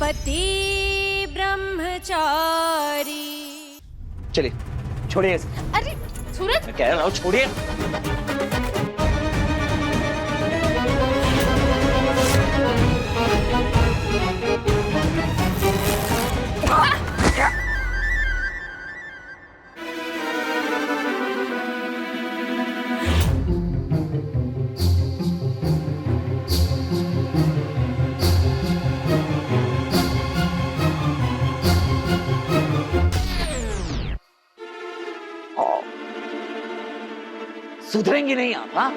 पति ब्रह्मचारी। चलिए छोड़िए इसे। अरे सूरज, मैं कह रहा हूँ छोड़िए। सुधरेंगी नहीं आप? हाँ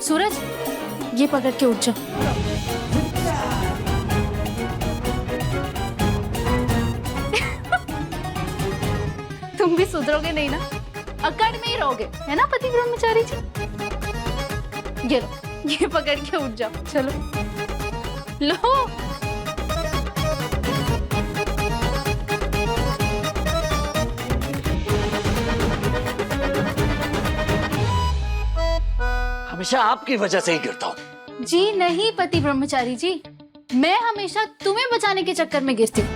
सूरज ये पकड़ के उठ जाओ। तुम भी सुधरोगे नहीं ना, अकड़ में ही रहोगे, है ना पति ब्रह्मचारी जी। ये लो, ये पकड़ के उठ जाओ, चलो लो। हमेशा आपकी वजह से ही गिरता हूँ। जी नहीं पति ब्रह्मचारी जी, मैं हमेशा तुम्हें बचाने के चक्कर में गिरती हूँ।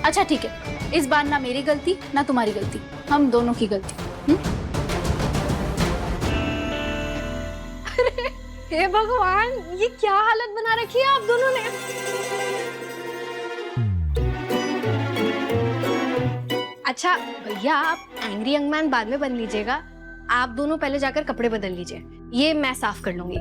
अच्छा ठीक है, इस बार ना मेरी गलती ना तुम्हारी गलती, हम दोनों की गलती। हे भगवान, ये क्या हालत बना रखी है आप दोनों ने। अच्छा भैया, आप एंग्री यंग मैन बाद में बन लीजिएगा, आप दोनों पहले जाकर कपड़े बदल लीजिए, ये मैं साफ कर लूंगी।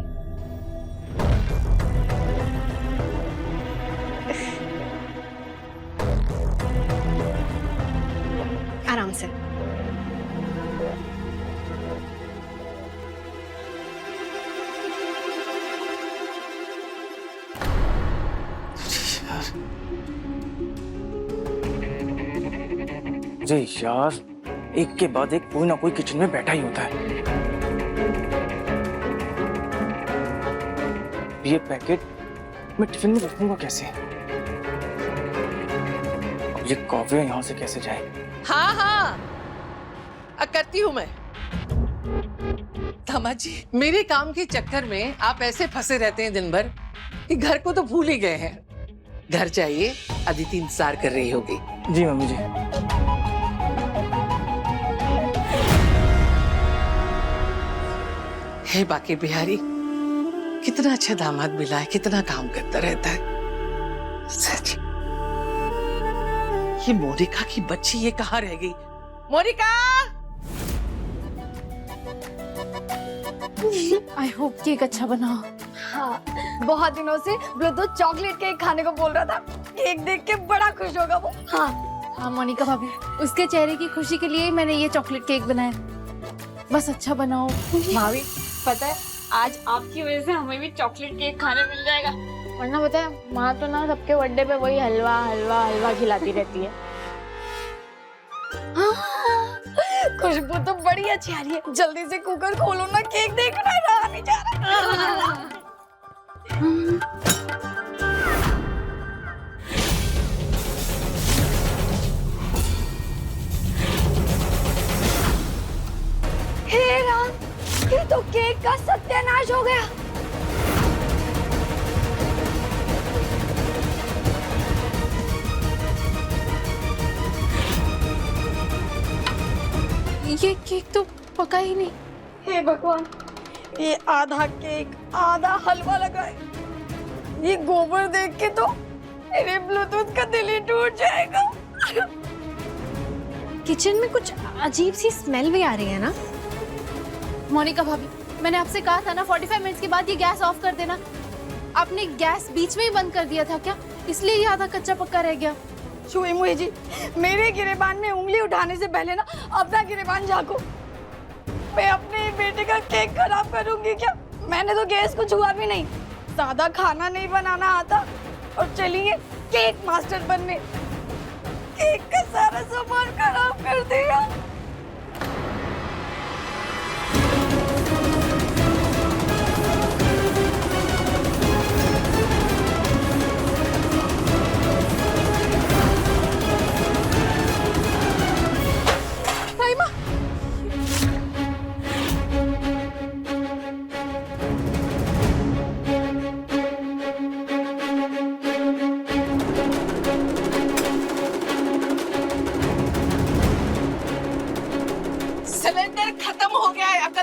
आराम से। मुझे यार एक के बाद एक कोई ना कोई किचन में बैठा ही होता है। ये पैकेट मैं टिफिन में रखूंगा कैसे? अब ये कॉफी यहाँ से कैसे जाए? हाँ हाँ करती हूँ मैं। दामाद जी, मेरे काम के चक्कर में आप ऐसे फंसे रहते हैं दिन भर कि घर को तो भूल ही गए हैं। घर जाइए, अदिति इंतजार कर रही होगी। जी मम्मी जी। हे बाकी बिहारी, कितना अच्छा दामाद मिला है, कितना काम करता रहता है। सच। ये मोनिका की बच्ची ये कहाँ रह गई? मोनिका! आई होप केक अच्छा बना। हाँ, बहुत दिनों से ब्लूटूथ चॉकलेट केक खाने को बोल रहा था, केक देख के बड़ा खुश होगा वो। हाँ हाँ मोनिका भाभी, उसके चेहरे की खुशी के लिए ही मैंने ये चॉकलेट केक बनाया। बस अच्छा बनाओ। भाभी पता है, आज आपकी वजह से हमें भी चॉकलेट केक खाने मिल जाएगा, वरना पता है माँ तो ना सबके बर्थडे पे वही हलवा हलवा हलवा खिलाती रहती है। खुशबू तो बड़ी अच्छी आ रही है, जल्दी से कुकर खोलो ना, केक देखना रहा नहीं जा रहा। हे राम, ये तो केक का सत्यानाश हो गया। ये केक तो पका ही नहीं। हे भगवान, ये आधा केक आधा हलवा लगा है। ये गोबर देख के तो मेरे ब्लूटूथ का दिल ही टूट जाएगा। किचन में कुछ अजीब सी स्मेल भी आ रही है ना। मोनिका भाभी, मैंने आपसे कहा था ना 45 मिनट्स के बाद ये गैस ऑफ कर देना। आपने गैस बीच में ही बंद कर दिया था क्या? इसलिए ये आधा कच्चा पक्का रह गया। छुई मुई जी, मेरे गिरेबान में उंगली उठाने से पहले ना अपना गिरेबान झाँको। मैं अपने बेटे का केक खराब करूंगी क्या? मैंने तो गैस को छुआ भी नहीं, सादा खाना नहीं बनाना आता और चलिए केक मास्टर बनने। केक का सारा सामान खराब कर दिया।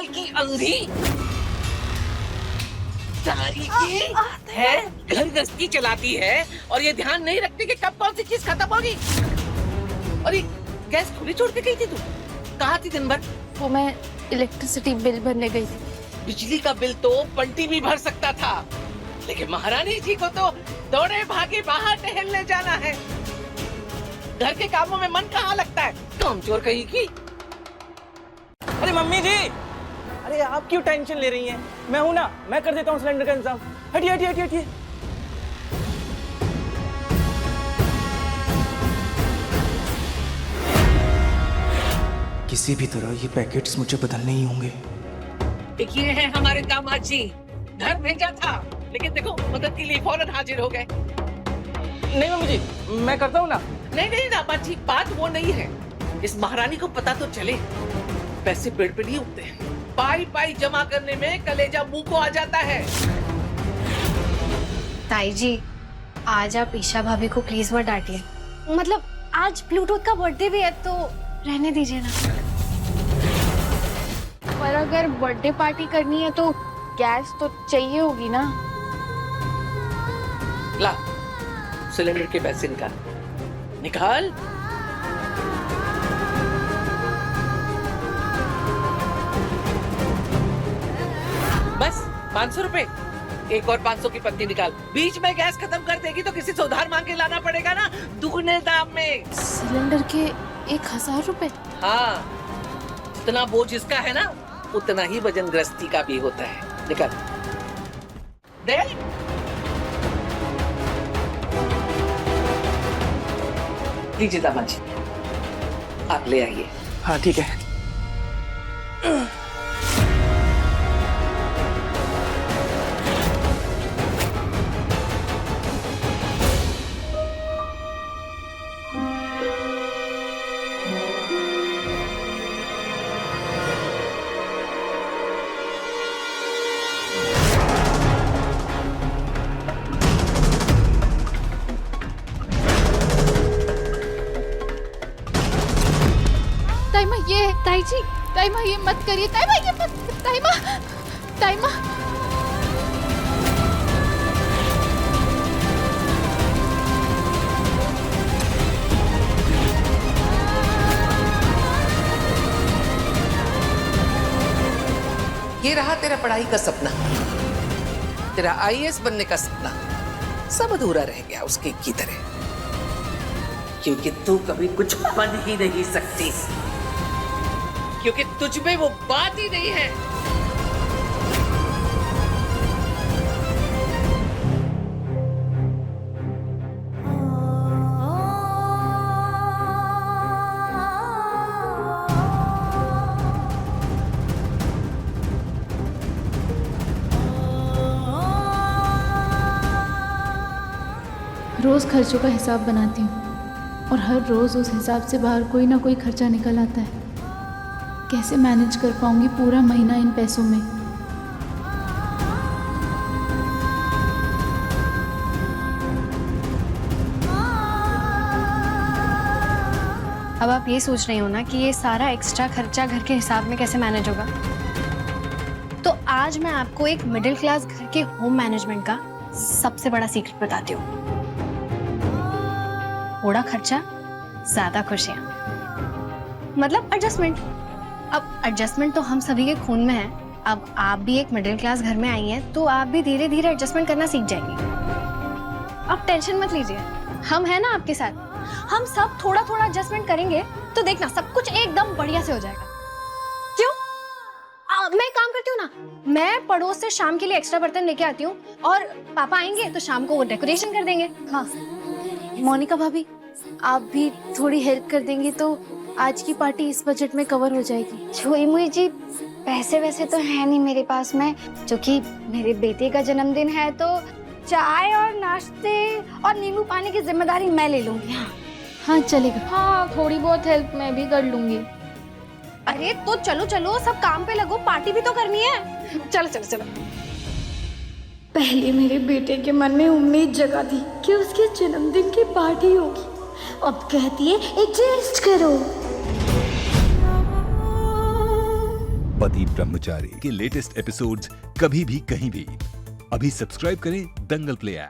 साल की अंधी सारी की है, घर गृहस्थी चलाती है और ये ध्यान नहीं रखती कि कब कौन सी चीज खत्म होगी। और ये गैस खुली छोड़ के गई थी तू? कहाँ थी दिन भर? वो मैं इलेक्ट्रिसिटी बिल भरने गई थी। बिजली का बिल तो बंटी भी भर सकता था, लेकिन महारानी जी को तो दौड़े भागे बाहर टहलने जाना है। घर के कामों में मन कहाँ लगता है? कामचोर कहीं की। अरे मम्मी जी, अरे आप क्यों टेंशन ले रही हैं? मैं हूं ना, मैं कर देता हूँ सिलेंडर का इंतजाम। हटिए हटिए हटिए हटिए। किसी भी तरह ये पैकेट्स मुझे बदलने ही होंगे। ये है हमारे दामाद जी, घर भेजा था लेकिन देखो मदद के लिए फौरन हाजिर हो गए। नहीं मम्मी जी, मैं करता हूँ ना। नहीं नहीं दामाद जी, बात वो नहीं है। इस महारानी को पता तो चले, पैसे पेड़ पे नहीं उगते हैं। पाई पाई जमा करने में कलेजा मुंह को आ जाता है। ताई जी, आज आप ईशा भाभी को प्लीज मत डांटिए। मतलब आज ब्लूटूथ का बर्थडे भी है तो रहने दीजिए ना। पर अगर बर्थडे पार्टी करनी है तो गैस तो चाहिए होगी ना। ला सिलेंडर के पैसे निकाल निकाल। बस 500 रुपए। एक और 500 की पत्ती निकाल। बीच में गैस खत्म कर देगी तो किसी से उधार मांग के लाना पड़ेगा ना, दुगने दाम में। सिलेंडर के 1000 रुपए? हाँ, जितना बोझ इसका है ना उतना ही वजन गृहस्थी का भी होता है। निकल दे। लीजिए दामाद जी, आप ले आइए। हाँ ठीक है। ताइमा ये है, ताई जी, ताइमा ये मत करिए, ताइमा ये मत, ताइमा, ताइमा। ये रहा तेरा पढ़ाई का सपना, तेरा आईएएस बनने का सपना, सब अधूरा रह गया उसके की तरह, क्योंकि तू कभी कुछ बन ही नहीं सकती, क्योंकि तुझ में वो बात ही नहीं है। रोज खर्चों का हिसाब बनाती हूँ और हर रोज उस हिसाब से बाहर कोई ना कोई खर्चा निकल आता है। कैसे मैनेज कर पाऊंगी पूरा महीना इन पैसों में? अब आप ये सोच रही हो ना कि ये सारा एक्स्ट्रा खर्चा घर के हिसाब में कैसे मैनेज होगा। तो आज मैं आपको एक मिडिल क्लास घर के होम मैनेजमेंट का सबसे बड़ा सीक्रेट बताती हूँ। थोड़ा खर्चा, ज्यादा खुशियां, मतलब एडजस्टमेंट। अब एडजस्टमेंट तो हम सभी के खून में है। अब आप भी एक मिडिल क्लास घर में आई हैं तो आप भी धीरे धीरे एडजस्टमेंट करना सीख जाएंगी। आप टेंशन मत लीजिए, हम हैं ना आपके साथ। हम सब थोड़ा थोड़ा एडजस्टमेंट करेंगे तो देखना सब कुछ एकदम बढ़िया से हो जाएगा। क्यों? मैं एक काम करती हूँ ना, मैं पड़ोस से शाम के लिए एक्स्ट्रा बर्तन लेके आती हूँ और पापा आएंगे तो शाम को वो डेकोरेशन कर देंगे। हाँ मोनिका भाभी, आप भी थोड़ी हेल्प कर देंगी तो आज की पार्टी इस बजट में कवर हो जाएगी। छुई मुई जी, पैसे वैसे तो है नहीं मेरे पास में, क्योंकि मेरे बेटे का जन्मदिन है तो चाय और नाश्ते और नींबू पानी की जिम्मेदारी मैं ले लूंगी। हाँ चलेगा। हाँ थोड़ी बहुत हेल्प मैं भी कर लूंगी। अरे तो चलो चलो, सब काम पे लगो, पार्टी भी तो करनी है। चलो चलो चलो। पहले मेरे बेटे के मन में उम्मीद जगा दी कि उसके जन्मदिन की पार्टी होगी, अब कहती है एडजस्ट करो। पति ब्रह्मचारी के लेटेस्ट एपिसोड्स कभी भी कहीं भी। अभी सब्सक्राइब करें दंगल प्ले ऐप।